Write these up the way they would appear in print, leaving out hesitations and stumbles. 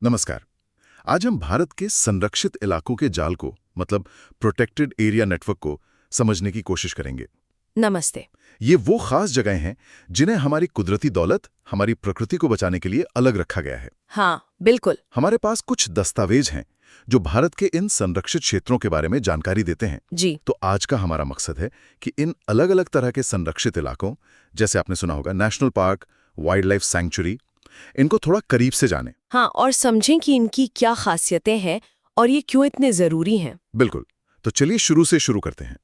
नमस्कार। आज हम भारत के संरक्षित इलाकों के जाल को मतलब प्रोटेक्टेड एरिया नेटवर्क को समझने की कोशिश करेंगे। नमस्ते। ये वो खास जगहें हैं जिन्हें हमारी कुदरती दौलत, हमारी प्रकृति को बचाने के लिए अलग रखा गया है। हाँ, बिल्कुल। हमारे पास कुछ दस्तावेज हैं जो भारत के इन संरक्षित क्षेत्रों के बारे में जानकारी देते हैं। जी। तो आज का हमारा मकसद है कि इन अलग अलग तरह के संरक्षित इलाकों, जैसे आपने सुना होगा national park, wild life sanctuary, इनको थोड़ा करीब से जानें। हाँ, और समझें कि इनकी क्या खासियतें हैं और ये क्यों इतने जरूरी हैं। बिल्कुल। तो चलिए शुरू से शुरू करते हैं।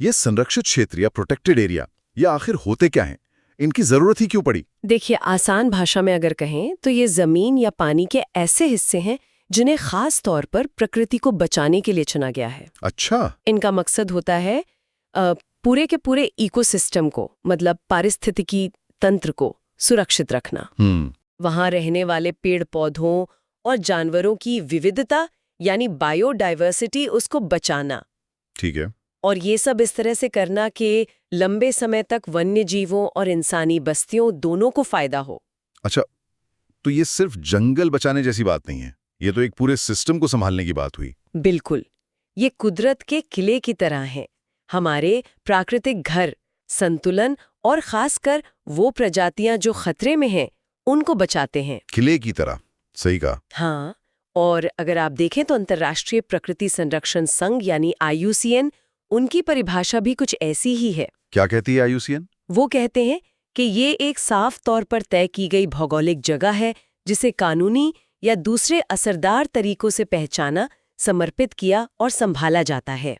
ये संरक्षित क्षेत्र या प्रोटेक्टेड एरिया ये आखिर होते क्या हैं? इनकी जरूरत ही क्यों पड़ी? देखिए, आसान भाषा में अगर कहें तो ये जमीन या पानी के ऐसे हिस्से हैं जिन्हें खास तौर पर प्रकृति को बचाने के लिए चुना गया है। अच्छा। इनका मकसद होता है पूरे के पूरे इकोसिस्टम को, मतलब पारिस्थितिकी तंत्र को सुरक्षित रखना। वहां रहने वाले पेड़ पौधों और जानवरों की विविधता यानी बायोडाइवर्सिटी उसको बचाना। ठीक है। और ये सब इस तरह से करना कि लंबे समय तक वन्य जीवों और इंसानी बस्तियों दोनों को फायदा हो। अच्छा, तो ये सिर्फ जंगल बचाने जैसी बात नहीं है, ये तो एक पूरे सिस्टम को संभालने की बात हुई। बिल्कुल, ये कुदरत के किले की तरह है, हमारे प्राकृतिक घर, संतुलन और खासकर वो प्रजातियां जो खतरे में हैं उनको बचाते हैं। किले की तरह, सही कहा। हाँ, और अगर आप देखें तो अंतर्राष्ट्रीय प्रकृति संरक्षण संघ यानी IUCN, उनकी परिभाषा भी कुछ ऐसी ही है। क्या कहती है IUCN? वो कहते हैं कि ये एक साफ तौर पर तय की गई भौगोलिक जगह है जिसे कानूनी या दूसरे असरदार तरीकों से पहचाना, समर्पित किया और संभाला जाता है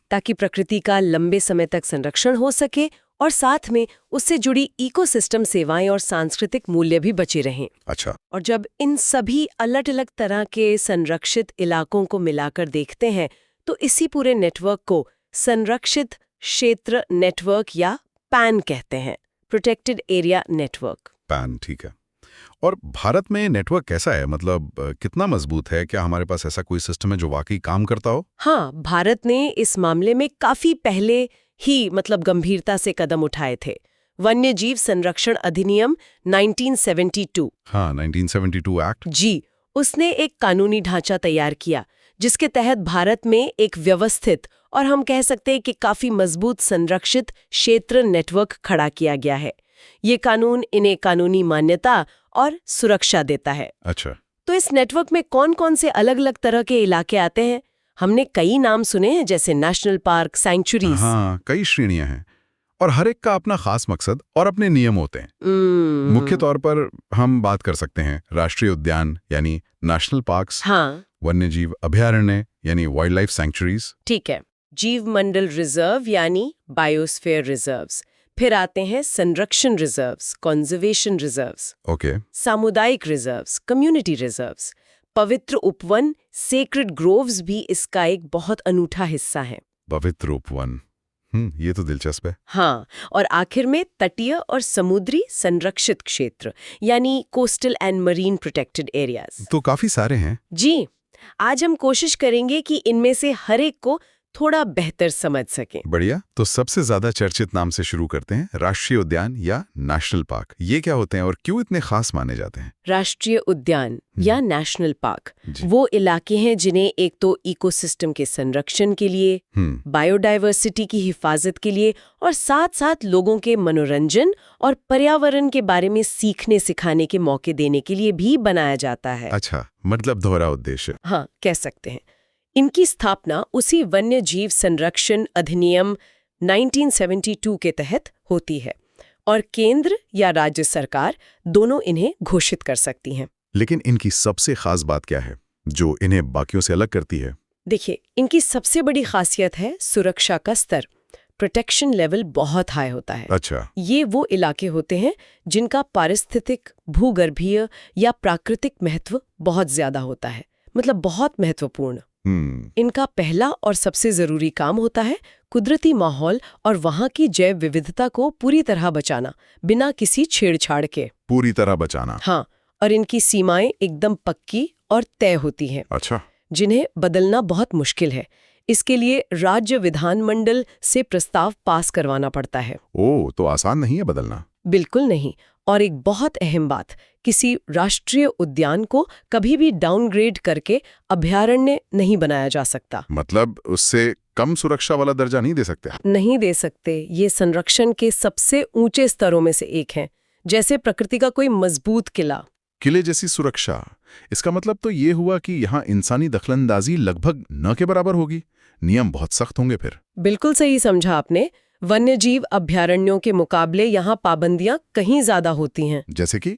ताकि प्रकृति का लंबे समय तक संरक्षण हो सके और साथ में उससे जुड़ी इकोसिस्टम सेवाएं और सांस्कृतिक मूल्य भी बचे रहें। अच्छा। और जब इन सभी अलग अलग तरह के संरक्षित इलाकों को मिलाकर देखते हैं तो इसी पूरे नेटवर्क को संरक्षित क्षेत्र नेटवर्क या पैन कहते हैं, प्रोटेक्टेड एरिया नेटवर्क। पैन, ठीक है। और भारत में नेटवर्क कैसा है, मतलब कितना मजबूत है? क्या हमारे पास ऐसा कोई सिस्टम है जो वाकई काम करता हो? हाँ, भारत ने इस मामले में काफी पहले ही गंभीरता से कदम उठाए थे। वन्य जीव संरक्षण अधिनियम 1972। हाँ, 1972 एक्ट। जी, उसने एक कानूनी ढांचा तैयार किया जिसके तहत भारत में एक व्यवस्थित और हम कह सकते हैं कि काफी मजबूत संरक्षित क्षेत्र नेटवर्क खड़ा किया गया है। ये कानून इन्हें कानूनी मान्यता और सुरक्षा देता है। अच्छा। तो इस नेटवर्क में कौन-कौन से अलग-अलग तरह के इलाके आते हैं? हमने कई नाम सुने हैं, जैसे नेशनल पार्क, सैंक्चुरीज। हाँ, कई श्रेणियां हैं और हर एक का अपना खास मकसद और अपने नियम होते हैं। मुख्य तौर पर हम बात कर सकते हैं राष्ट्रीय उद्यान यानी नेशनल पार्क्स, हाँ, वन्य जीव अभयारण्य यानी वाइल्ड लाइफ सैंक्चुरीज, ठीक है, जीव मंडल रिजर्व यानी बायोस्फीयर रिजर्व्स। फिर आते हैं संरक्षण रिजर्व्स, कंजर्वेशन रिजर्व्स, ओके, सामुदायिक रिजर्व्स, कम्युनिटी रिजर्व्स, पवित्र उपवन, सेक्रेड ग्रोव्स भी इसका एक बहुत अनूठा हिस्सा है। पवित्र उपवन, ये तो दिलचस्प है। हाँ, और आखिर में तटीय और समुद्री संरक्षित क्षेत्र यानी coastal and marine protected areas. तो काफी सारे हैं। जी, आज हम कोशिश करेंगे कि इनमें से हर एक को थोड़ा बेहतर समझ सकें। बढ़िया। तो सबसे ज्यादा चर्चित नाम से शुरू करते हैं, राष्ट्रीय उद्यान या नेशनल पार्क। ये क्या होते हैं और क्यों इतने खास माने जाते हैं? राष्ट्रीय उद्यान या नेशनल पार्क वो इलाके हैं जिन्हें एक तो इकोसिस्टम के संरक्षण के लिए, बायोडाइवर्सिटी की हिफाजत के लिए और साथ-साथ लोगों के मनोरंजन और पर्यावरण के बारे में सीखने सिखाने के मौके देने के लिए भी बनाया जाता है। अच्छा, मतलब दोहरा उद्देश्य। हाँ, कह सकते हैं। इनकी स्थापना उसी वन्य जीव संरक्षण अधिनियम 1972 के तहत होती है और केंद्र या राज्य सरकार दोनों इन्हें घोषित कर सकती हैं। लेकिन इनकी सबसे खास बात क्या है जो इन्हें बाकियों से अलग करती है? देखिए, इनकी सबसे बड़ी खासियत है सुरक्षा का स्तर। प्रोटेक्शन लेवल बहुत हाई होता है। अच्छा। ये वो इलाके होते हैं जिनका पारिस्थितिक, भूगर्भीय या प्राकृतिक महत्व बहुत ज्यादा होता है, मतलब बहुत महत्वपूर्ण। इनका पहला और सबसे जरूरी काम होता है कुदरती माहौल और वहां की जैव विविधता को पूरी तरह बचाना, बिना किसी छेड़छाड़ के। पूरी तरह बचाना? हाँ, और इनकी सीमाएं एकदम पक्की और तय होती हैं। अच्छा। जिन्हें बदलना बहुत मुश्किल है। इसके लिए राज्य विधानमंडल से प्रस्ताव पास करवाना पड़ता है। ओह, तो आसान नहीं है बदलना? बिल्कुल नहीं, और एक बहुत अहम बात, किसी राष्ट्रीय उद्यान को कभी भी डाउनग्रेड करके अभयारण्य नहीं बनाया जा सकता। मतलब उससे कम सुरक्षा वाला दर्जा नहीं दे सकते? नहीं दे सकते। ये संरक्षण के सबसे ऊंचे स्तरों में से एक है, जैसे प्रकृति का कोई मजबूत किला। किले जैसी सुरक्षा। इसका मतलब तो ये हुआ कि यहाँ इंसानी दखलंदाजी लगभग न के बराबर होगी। नियम बहुत सख्त होंगे फिर। बिल्कुल सही समझा आपने। वन्यजीव अभयारण्यों के मुकाबले यहाँ पाबंदियां कहीं ज्यादा होती हैं। जैसे कि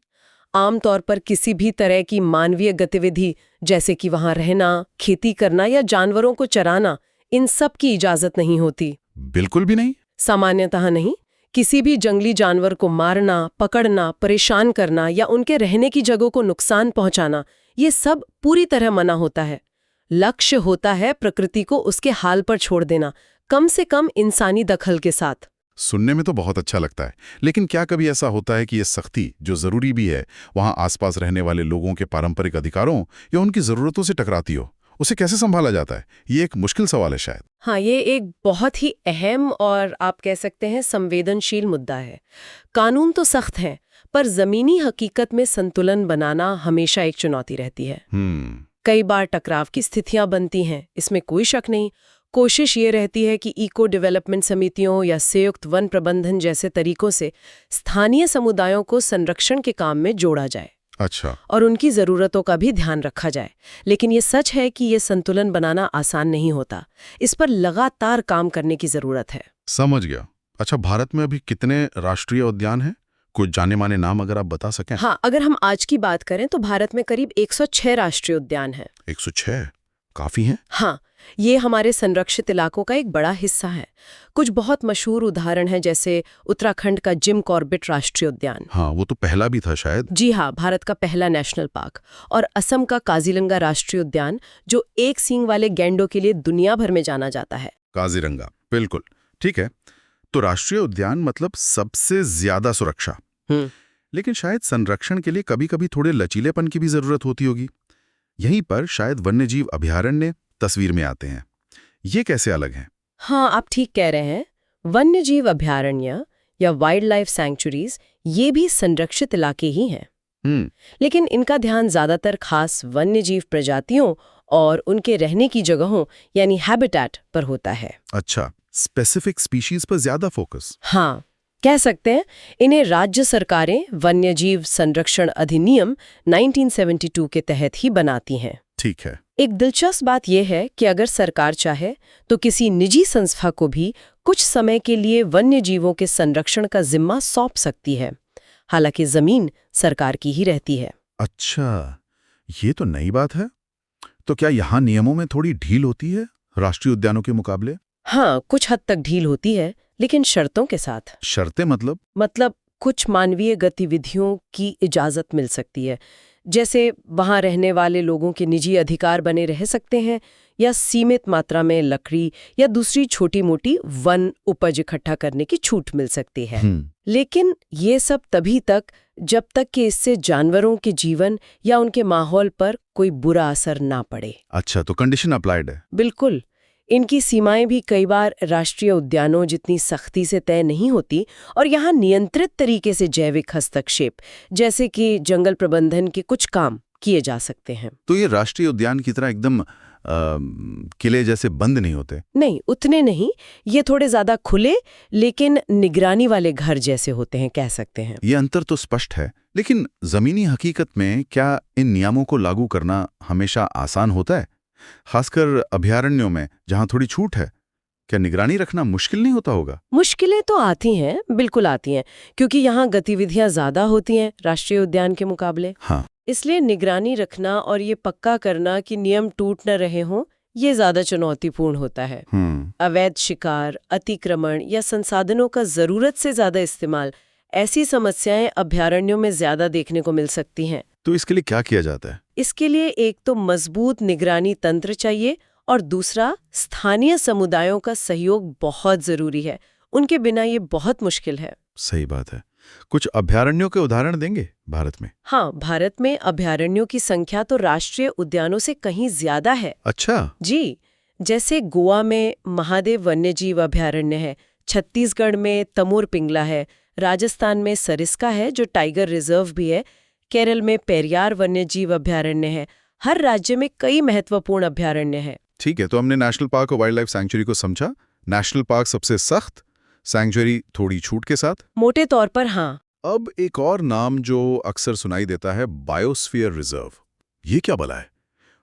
आमतौर पर किसी भी तरह की मानवीय गतिविधि, जैसे कि वहां रहना, खेती करना या जानवरों को चराना, इन सब की इजाजत नहीं होती। बिल्कुल भी नहीं? सामान्यतः नहीं। किसी भी जंगली जानवर को मारना, पकड़ना, परेशान करना या उनके रहने की जगह को नुकसान पहुंचाना, ये सब पूरी तरह मना होता है। लक्ष्य होता है प्रकृति को उसके हाल पर छोड़ देना, कम से कम इंसानी दखल के साथ। सुनने में तो बहुत अच्छा लगता है, लेकिन क्या कभी ऐसा होता है कि ये सख्ती, जो जरूरी भी है, वहां आसपास रहने वाले लोगों के पारंपरिक अधिकारों या उनकी जरूरतों से टकराती हो? उसे कैसे संभाला जाता है? ये एक मुश्किल सवाल है शायद। हाँ, ये एक बहुत ही अहम और आप कह सकते हैं संवेदनशील मुद्दा है। कानून तो सख्त हैं, पर जमीनी हकीकत में संतुलन बनाना हमेशा एक चुनौती रहती है। कई बार टकराव की स्थितियां बनती हैं, इसमें कोई शक नहीं। कोशिश ये रहती है कि इको डेवलपमेंट समितियों या संयुक्त वन प्रबंधन जैसे तरीकों से स्थानीय समुदायों को संरक्षण के काम में जोड़ा जाए। अच्छा। और उनकी ज़रूरतों का भी ध्यान रखा जाए। लेकिन ये सच है कि ये संतुलन बनाना आसान नहीं होता। इस पर लगातार काम करने की ज़रूरत है। समझ गया। अच्छा, भारत में अभी कितने राष्ट्रीय उद्यान हैं? कुछ जाने माने नाम अगर आप बता सकें। हाँ, अगर हम आज की बात करें तो भारत में करीब 106 राष्ट्रीय उद्यान हैं। 106? काफी हैं। हाँ, ये हमारे संरक्षित इलाकों का एक बड़ा हिस्सा है। कुछ बहुत मशहूर उदाहरण हैं, जैसे उत्तराखंड का जिम कॉर्बेट राष्ट्रीय उद्यान। हाँ, वो तो पहला भी था शायद। जी हाँ, भारत का पहला नेशनल पार्क। और असम का काजीरंगा राष्ट्रीय उद्यान, जो एक सींग वाले गैंडों के लिए दुनिया भर में जाना जाता है। काजीरंगा, बिल्कुल ठीक है। तो राष्ट्रीय उद्यान मतलब सबसे ज्यादा सुरक्षा। लेकिन शायद संरक्षण के लिए कभी कभी थोड़े लचीलेपन की भी जरूरत होती होगी। यहीं पर शायद वन्यजीव अभयारण्य तस्वीर में आते हैं। ये कैसे अलग हैं? हाँ, आप ठीक कह रहे हैं। वन्यजीव अभयारण्य या वाइल्ड लाइफ सैंक्चुरीज, ये भी संरक्षित इलाके ही हैं। लेकिन इनका ध्यान ज्यादातर खास वन्यजीव प्रजातियों और उनके रहने की जगहों यानी हैबिटेट पर होता है। अच्छा, स्पेसिफिक स्पीशीज पर ज्यादा फोकस। हाँ, कह सकते हैं। इन्हें राज्य सरकारें वन्यजीव संरक्षण अधिनियम 1972 के तहत ही बनाती हैं। ठीक है। एक दिलचस्प बात यह है कि अगर सरकार चाहे तो किसी निजी संस्था को भी कुछ समय के लिए वन्यजीवों के संरक्षण का जिम्मा सौंप सकती है। हालांकि जमीन सरकार की ही रहती है। अच्छा, ये तो नई बात है। तो क्या यहाँ नियमों में थोड़ी ढील होती है राष्ट्रीय उद्यानों के मुकाबले? हाँ, कुछ हद तक ढील होती है, लेकिन शर्तों के साथ। शर्तें मतलब कुछ मानवीय गतिविधियों की इजाजत मिल सकती है, जैसे वहां रहने वाले लोगों के निजी अधिकार बने रह सकते हैं, या सीमित मात्रा में लकड़ी या दूसरी छोटी मोटी वन उपज इकट्ठा करने की छूट मिल सकती है। लेकिन ये सब तभी तक जब तक कि इससे जानवरों के जीवन या उनके माहौल पर कोई बुरा असर ना पड़े। अच्छा, तो कंडीशन अप्लाइड है। बिल्कुल। इनकी सीमाएं भी कई बार राष्ट्रीय उद्यानों जितनी सख्ती से तय नहीं होती, और यहाँ नियंत्रित तरीके से जैविक हस्तक्षेप, जैसे कि जंगल प्रबंधन के कुछ काम किए जा सकते हैं। तो ये राष्ट्रीय उद्यान की तरह एकदम किले जैसे बंद नहीं होते? नहीं, उतने नहीं। ये थोड़े ज्यादा खुले लेकिन निगरानी वाले घर जैसे होते हैं, कह सकते हैं। ये अंतर तो स्पष्ट है, लेकिन जमीनी हकीकत में क्या इन नियमों को लागू करना हमेशा आसान होता है? खासकर अभयारण्यों में जहां थोड़ी छूट है, क्या निगरानी रखना मुश्किल नहीं होता होगा? मुश्किलें तो आती हैं, बिल्कुल आती हैं, क्योंकि यहाँ गतिविधियां ज्यादा होती हैं राष्ट्रीय उद्यान के मुकाबले। हाँ। इसलिए निगरानी रखना और ये पक्का करना कि नियम टूट न रहे हों, ये ज्यादा चुनौतीपूर्ण होता है। अवैध शिकार, अतिक्रमण या संसाधनों का जरूरत से ज्यादा इस्तेमाल, ऐसी समस्याएं अभयारण्यों में ज्यादा देखने को मिल सकती हैं। तो इसके लिए क्या किया जाता है? इसके लिए एक तो मजबूत निगरानी तंत्र चाहिए, और दूसरा स्थानीय समुदायों का सहयोग बहुत जरूरी है। उनके बिना ये बहुत मुश्किल है। सही बात है। कुछ अभयारण्यों के उदाहरण देंगे भारत में? हाँ, भारत में अभयारण्यों की संख्या तो राष्ट्रीय उद्यानों से कहीं ज्यादा है। अच्छा जी, जैसे गोवा में महादेव वन्यजीव अभयारण्य है, छत्तीसगढ़ में तमोर पिंगला है, राजस्थान में सरिस्का है जो टाइगर रिजर्व भी है, केरल में पेरियार वन्यजीव अभयारण्य है। हर राज्य में कई महत्वपूर्ण अभयारण्य हैं। ठीक है, तो हमने नेशनल पार्क और वाइल्ड लाइफ सैंक्चुरी को समझा। नेशनल पार्क सबसे सख्त, सैंक्चुरी थोड़ी छूट के साथ। मोटे तौर पर हाँ। अब एक और नाम जो अक्सर सुनाई देता है, बायोस्फीयर रिजर्व। ये क्या भला है?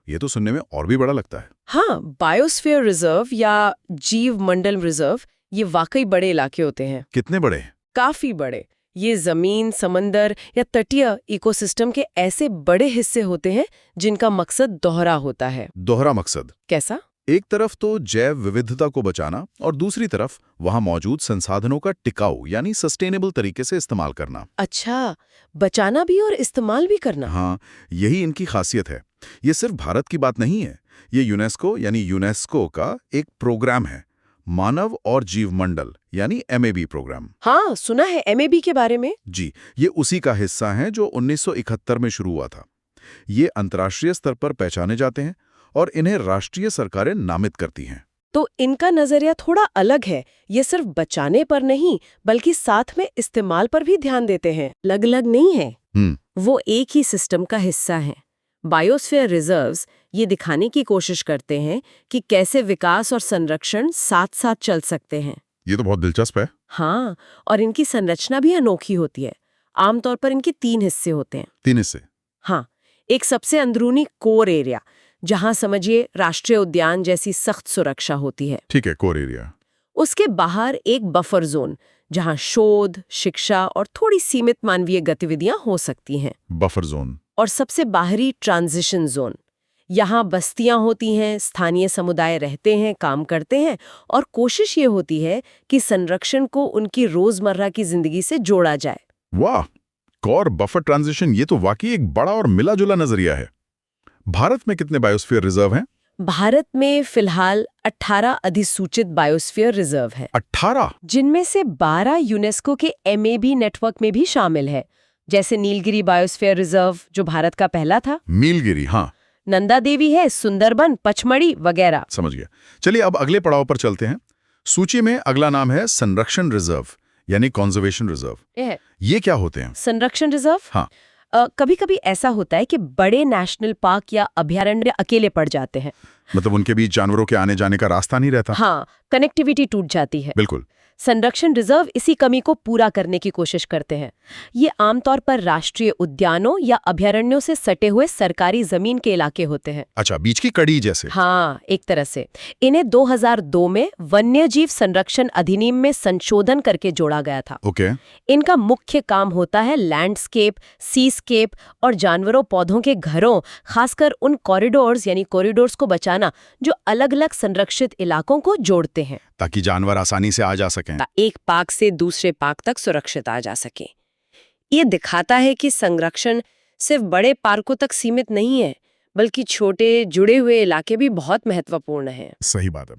ये तो सुनने में और भी बड़ा लगता है। हाँ, बायोस्फीयर रिजर्व या जीव मंडल रिजर्व ये वाकई बड़े इलाके होते हैं। कितने बड़े? काफी बड़े। ये जमीन, समंदर या तटीय इकोसिस्टम के ऐसे बड़े हिस्से होते हैं जिनका मकसद दोहरा होता है। दोहरा मकसद कैसा? एक तरफ तो जैव विविधता को बचाना और दूसरी तरफ वहां मौजूद संसाधनों का टिकाऊ यानी सस्टेनेबल तरीके से इस्तेमाल करना। अच्छा, बचाना भी और इस्तेमाल भी करना। हाँ, यही इनकी खासियत है। ये सिर्फ भारत की बात नहीं है, ये यूनेस्को का एक प्रोग्राम है, मानव और जीव मंडल यानी MAB प्रोग्राम। हाँ, सुना है MAB के बारे में। जी, ये उसी का हिस्सा है जो 1971 में शुरू हुआ था। ये अंतर्राष्ट्रीय स्तर पर पहचाने जाते हैं और इन्हें राष्ट्रीय सरकारें नामित करती हैं। तो इनका नजरिया थोड़ा अलग है। ये सिर्फ बचाने पर नहीं बल्कि साथ में इस्तेमाल पर भी ध्यान देते हैं। अलग-अलग नहीं है, वो एक ही सिस्टम का हिस्सा है। बायोस्फीयर रिजर्व्स ये दिखाने की कोशिश करते हैं कि कैसे विकास और संरक्षण साथ साथ चल सकते हैं। ये तो बहुत दिलचस्प है। हाँ, और इनकी संरचना भी अनोखी होती है। आमतौर पर इनके 3 हिस्से होते हैं। 3 हिस्से? हाँ, एक सबसे अंदरूनी कोर एरिया जहां समझिए राष्ट्रीय उद्यान जैसी सख्त सुरक्षा होती है। ठीक है, कोर एरिया। उसके बाहर एक बफर जोन जहां शोध, शिक्षा और थोड़ी सीमित मानवीय गतिविधियां हो सकती हैं। Buffer zone. और सबसे बाहरी ट्रांजिशन जोन, यहाँ बस्तियां होती हैं, स्थानीय समुदाय रहते हैं, काम करते हैं और कोशिश ये होती है कि संरक्षण को उनकी रोजमर्रा की जिंदगी से जोड़ा जाए। वाह, कोर बफर ट्रांजिशन, ये तो वाकई एक बड़ा और मिला जुला नजरिया है। भारत में कितने बायोस्फीयर रिजर्व हैं? भारत में फिलहाल 18 अधिसूचित बायोस्फीयर रिजर्व है। 18? जिनमें से 12 यूनेस्को के MAB नेटवर्क में भी शामिल है, जैसे नीलगिरी बायोस्फीयर रिजर्व जो भारत का पहला था। नीलगिरी, हाँ। नंदा देवी है, सुंदरबन, पचमढ़ी वगैरह। समझ गया। चलिए अब अगले पड़ाव पर चलते हैं। सूची में अगला नाम है संरक्षण रिजर्व यानी कंजर्वेशन रिजर्व। ये क्या होते हैं? संरक्षण रिजर्व? हाँ। कभी-कभी ऐसा होता है कि बड़े नेशनल पार्क या अभयारण्य अकेले पड़ जाते हैं। मतलब उनके बीच जानवरों के आने जाने का रास्ता नहीं रहता। हाँ, कनेक्टिविटी टूट जाती है। बिल्कुल। संरक्षण रिजर्व इसी कमी को पूरा करने की कोशिश करते हैं। ये आमतौर पर राष्ट्रीय उद्यानों या अभयारण्यों से सटे हुए सरकारी जमीन के इलाके होते हैं। अच्छा, बीच की कड़ी जैसे। हाँ, एक तरह से। इन्हें 2002 में वन्यजीव संरक्षण अधिनियम में संशोधन करके जोड़ा गया था। ओके। इनका मुख्य काम होता है लैंडस्केप, सीस्केप और जानवरों पौधों के घरों, खासकर उन कॉरिडोर्स को बचाना जो अलग-अलग संरक्षित इलाकों को जोड़ते हैं, ताकि जानवर आसानी से आ जा सकें। एक पार्क से दूसरे पार्क तक सुरक्षित आ जा सके। ये दिखाता है कि संरक्षण सिर्फ बड़े पार्कों तक सीमित नहीं है, बल्कि छोटे जुड़े हुए इलाके भी बहुत महत्वपूर्ण हैं। सही बात है।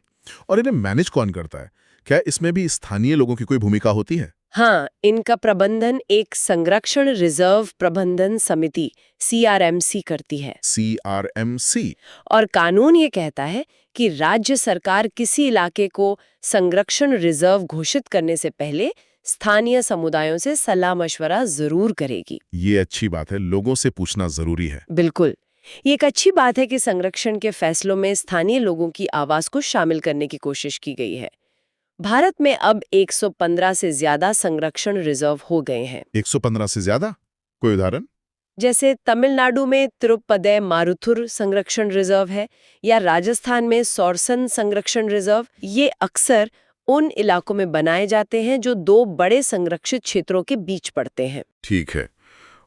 और इन्हें मैनेज कौन करता है? क्या इसमें भी स्थानीय लोगों की कोई भूमिका होती है? हाँ, इनका प्रबंधन एक संरक्षण रिजर्व प्रबंधन समिति CRMC करती है। CRMC? और कानून ये कहता है कि राज्य सरकार किसी इलाके को संरक्षण रिजर्व घोषित करने से पहले स्थानीय समुदायों से सलाह मशवरा जरूर करेगी। ये अच्छी बात है, लोगों से पूछना जरूरी है। बिल्कुल, ये एक अच्छी बात है कि संरक्षण के फैसलों में स्थानीय लोगों की आवाज को शामिल करने की कोशिश की गई है। भारत में अब 115 से ज्यादा संरक्षण रिजर्व हो गए हैं। 115 से ज्यादा? कोई उदाहरण? जैसे तमिलनाडु में तिरुपदय मारुथुर संरक्षण रिजर्व है या राजस्थान में सौरसन संरक्षण रिजर्व। ये अक्सर उन इलाकों में बनाए जाते हैं जो 2 बड़े संरक्षित क्षेत्रों के बीच पड़ते हैं। ठीक है।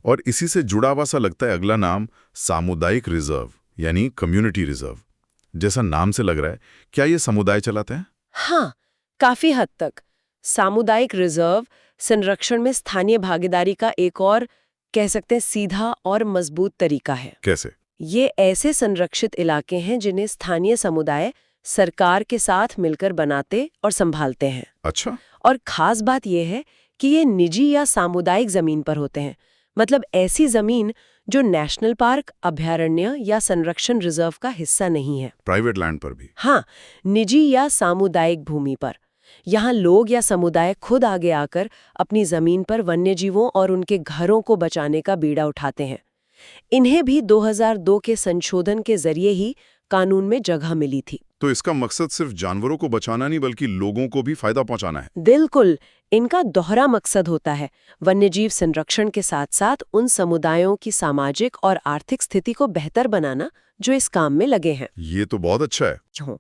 और इसी से जुड़ा हुआ सा लगता है अगला नाम, सामुदायिक रिजर्व यानी कम्युनिटी रिजर्व। जैसा नाम से लग रहा है, क्या ये समुदाय चलाते हैं? हाँ, काफी हद तक। सामुदायिक रिजर्व संरक्षण में स्थानीय भागीदारी का एक और कह सकते हैं सीधा और मजबूत तरीका है। कैसे? ये ऐसे संरक्षित इलाके हैं जिन्हें स्थानीय समुदाय सरकार के साथ मिलकर बनाते और संभालते हैं। अच्छा। और खास बात यह है कि ये निजी या सामुदायिक जमीन पर होते हैं, मतलब ऐसी जमीन जो नेशनल पार्क, अभयारण्य या संरक्षण रिजर्व का हिस्सा नहीं है। प्राइवेट लैंड पर भी? हाँ, निजी या सामुदायिक भूमि पर। यहाँ लोग या समुदाय खुद आगे आकर अपनी जमीन पर वन्यजीवों और उनके घरों को बचाने का बीड़ा उठाते हैं। इन्हें भी 2002 के संशोधन के जरिए ही कानून में जगह मिली थी। तो इसका मकसद सिर्फ जानवरों को बचाना नहीं बल्कि लोगों को भी फायदा पहुंचाना है। बिल्कुल, इनका दोहरा मकसद होता है वन्यजीव संरक्षण के साथ साथ उन समुदायों की सामाजिक और आर्थिक स्थिति को बेहतर बनाना जो इस काम में लगे हैं। ये तो बहुत अच्छा है।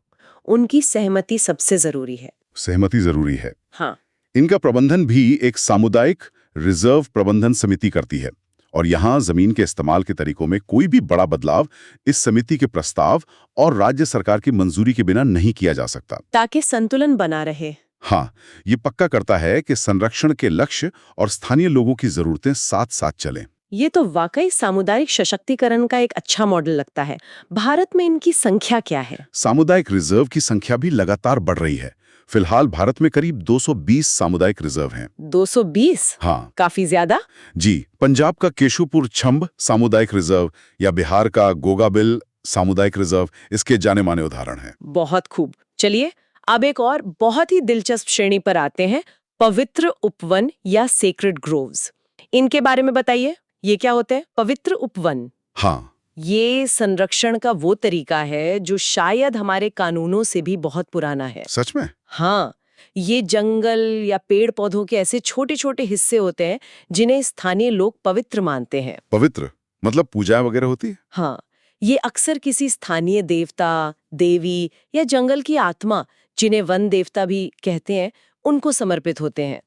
उनकी सहमति सबसे जरूरी है। सहमति जरूरी है। हाँ। इनका प्रबंधन भी एक सामुदायिक रिजर्व प्रबंधन समिति करती है और यहाँ जमीन के इस्तेमाल के तरीकों में कोई भी बड़ा बदलाव इस समिति के प्रस्ताव और राज्य सरकार की मंजूरी के बिना नहीं किया जा सकता, ताकि संतुलन बना रहे। हाँ, ये पक्का करता है कि संरक्षण के लक्ष्य और स्थानीय लोगों की जरूरतें साथ साथ चलें। ये तो वाकई सामुदायिक सशक्तिकरण का एक अच्छा मॉडल लगता है। भारत में इनकी संख्या क्या है? सामुदायिक रिजर्व की संख्या भी लगातार बढ़ रही है। फिलहाल भारत में करीब 220 सामुदायिक रिजर्व हैं। 220? हाँ, काफी ज्यादा। जी, पंजाब का केशुपुर छंब सामुदायिक रिजर्व या बिहार का गोगाबिल सामुदायिक रिजर्व इसके जाने माने उदाहरण हैं। बहुत खूब। चलिए अब एक और बहुत ही दिलचस्प श्रेणी पर आते हैं, पवित्र उपवन या सेक्रेड ग्रोव्स। इनके बारे में बताइए, ये क्या होते हैं पवित्र उपवन? हाँ, ये संरक्षण का वो तरीका है जो शायद हमारे कानूनों से भी बहुत पुराना है। सच में? हाँ, ये जंगल या पेड़ पौधों के ऐसे छोटे छोटे हिस्से होते हैं जिन्हें स्थानीय लोग पवित्र मानते हैं। पवित्र मतलब पूजा वगैरह होती है? हाँ, ये अक्सर किसी स्थानीय देवता, देवी या जंगल की आत्मा, जिन्हें वन देवता भी कहते हैं, उनको समर्पित होते हैं।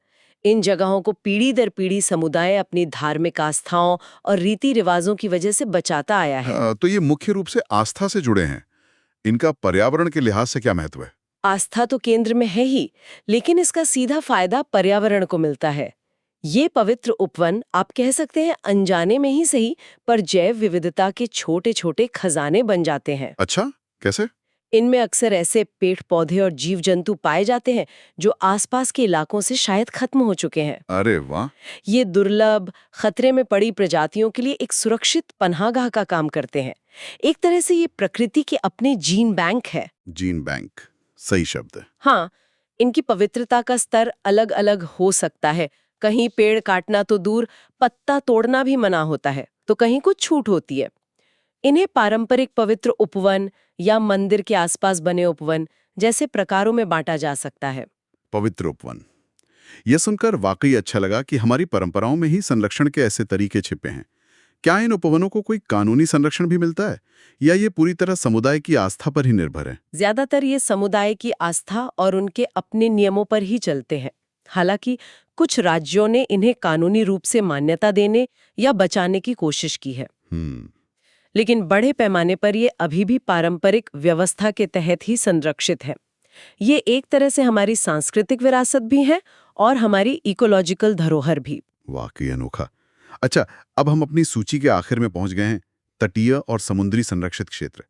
इन जगहों को पीढ़ी दर पीढ़ी समुदाय अपनी धार्मिक आस्थाओं और रीति रिवाजों की वजह से बचाता आया है। तो ये मुख्य रूप से आस्था से जुड़े हैं। इनका पर्यावरण के लिहाज से क्या महत्व है? आस्था तो केंद्र में है ही, लेकिन इसका सीधा फायदा पर्यावरण को मिलता है। ये पवित्र उपवन आप कह सकते हैं अनजाने में ही सही, पर जैव विविधता के छोटे छोटे खजाने बन जाते हैं। अच्छा, कैसे? इनमें अक्सर ऐसे पेड़ पौधे और जीव जंतु पाए जाते हैं जो आसपास के इलाकों से शायद खत्म हो चुके हैं। अरे वाह! ये दुर्लभ, खतरे में पड़ी प्रजातियों के लिए एक सुरक्षित पनाहगाह का काम करते हैं। एक तरह से ये प्रकृति के अपने जीन बैंक है। जीन बैंक, सही शब्द है। हाँ, इनकी पवित्रता का स्तर अलग अलग हो सकता है। कहीं पेड़ काटना तो दूर, पत्ता तोड़ना भी मना होता है, तो कहीं कुछ छूट होती है। इन्हें पारंपरिक पवित्र उपवन या मंदिर के आसपास बने उपवन जैसे प्रकारों में बांटा जा सकता है। पवित्र उपवन, यह सुनकर वाकई अच्छा लगा कि हमारी परंपराओं में ही संरक्षण के ऐसे तरीके छिपे हैं। क्या इन उपवनों को कोई कानूनी संरक्षण भी मिलता है या ये पूरी तरह समुदाय की आस्था पर ही निर्भर है? ज्यादातर ये समुदाय की आस्था और उनके अपने नियमों पर ही चलते हैं। हालांकि कुछ राज्यों ने इन्हें कानूनी रूप से मान्यता देने या बचाने की कोशिश की है, लेकिन बड़े पैमाने पर ये अभी भी पारंपरिक व्यवस्था के तहत ही संरक्षित है। ये एक तरह से हमारी सांस्कृतिक विरासत भी है और हमारी इकोलॉजिकल धरोहर भी। वाकई अनोखा। अच्छा, अब हम अपनी सूची के आखिर में पहुंच गए हैं। तटीय और समुद्री संरक्षित क्षेत्र।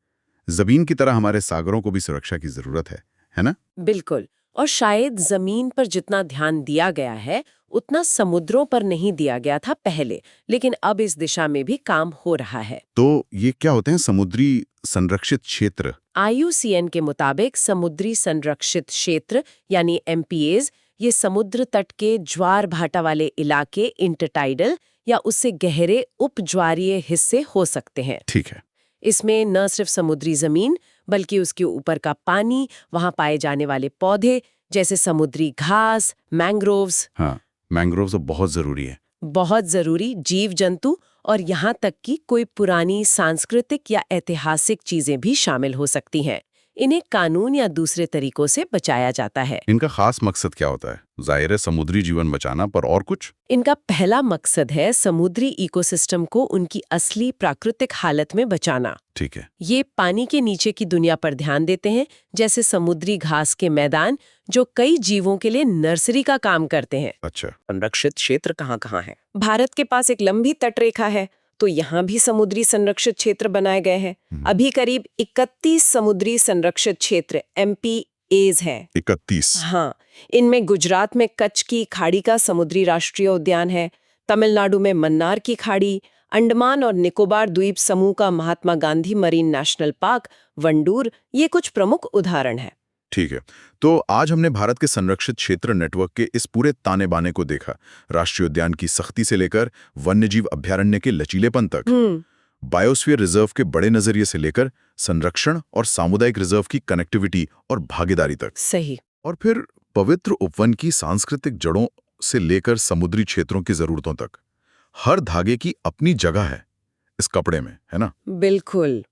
जमीन की तरह हमारे सागरों को भी सुरक्षा की जरूरत है ना? बिल्कुल, और शायद जमीन पर जितना ध्यान दिया गया है उतना समुद्रों पर नहीं दिया गया था पहले, लेकिन अब इस दिशा में भी काम हो रहा है। तो ये क्या होते हैं समुद्री संरक्षित क्षेत्र? IUCN के मुताबिक समुद्री संरक्षित क्षेत्र यानी MPAs ये समुद्र तट के ज्वार भाटा वाले इलाके, इंटरटाइडल या उससे गहरे उपज्वारीय हिस्से हो सकते हैं। ठीक है। इसमें न सिर्फ समुद्री जमीन बल्कि उसके ऊपर का पानी, वहां पाए जाने वाले पौधे जैसे समुद्री घास, मैंग्रोव्स, हाँ, मैंग्रोव्स तो बहुत जरूरी है। बहुत जरूरी जीव जंतु और यहाँ तक कि कोई पुरानी सांस्कृतिक या ऐतिहासिक चीजें भी शामिल हो सकती हैं। इन्हें कानून या दूसरे तरीकों से बचाया जाता है। इनका खास मकसद क्या होता है? जाहिर है समुद्री जीवन बचाना, पर और कुछ? इनका पहला मकसद है समुद्री इकोसिस्टम को उनकी असली प्राकृतिक हालत में बचाना। ठीक है। ये पानी के नीचे की दुनिया पर ध्यान देते हैं, जैसे समुद्री घास के मैदान जो कई जीवों के लिए नर्सरी का काम करते हैं। अच्छा। संरक्षित क्षेत्र कहाँ है? भारत के पास एक लंबी तटरेखा है, तो यहाँ भी समुद्री संरक्षित क्षेत्र बनाए गए हैं। अभी करीब 31 समुद्री संरक्षित क्षेत्र MPAs हैं। 31? हाँ, इनमें गुजरात में कच्छ की खाड़ी का समुद्री राष्ट्रीय उद्यान है, तमिलनाडु में मन्नार की खाड़ी, अंडमान और निकोबार द्वीप समूह का Mahatma Gandhi marine national park, Wandoor, ये कुछ प्रमुख उदाहरण हैं। ठीक है, तो आज हमने भारत के संरक्षित क्षेत्र नेटवर्क के इस पूरे ताने बाने को देखा। राष्ट्रीय उद्यान की सख्ती से लेकर वन्यजीव अभ्यारण्य के लचीलेपन तक, बायोस्फीयर रिजर्व के बड़े नजरिए से लेकर संरक्षण और सामुदायिक रिजर्व की कनेक्टिविटी और भागीदारी तक। सही। और फिर पवित्र उपवन की सांस्कृतिक जड़ों से लेकर समुद्री क्षेत्रों की जरूरतों तक, हर धागे की अपनी जगह है इस कपड़े में, है ना? बिल्कुल।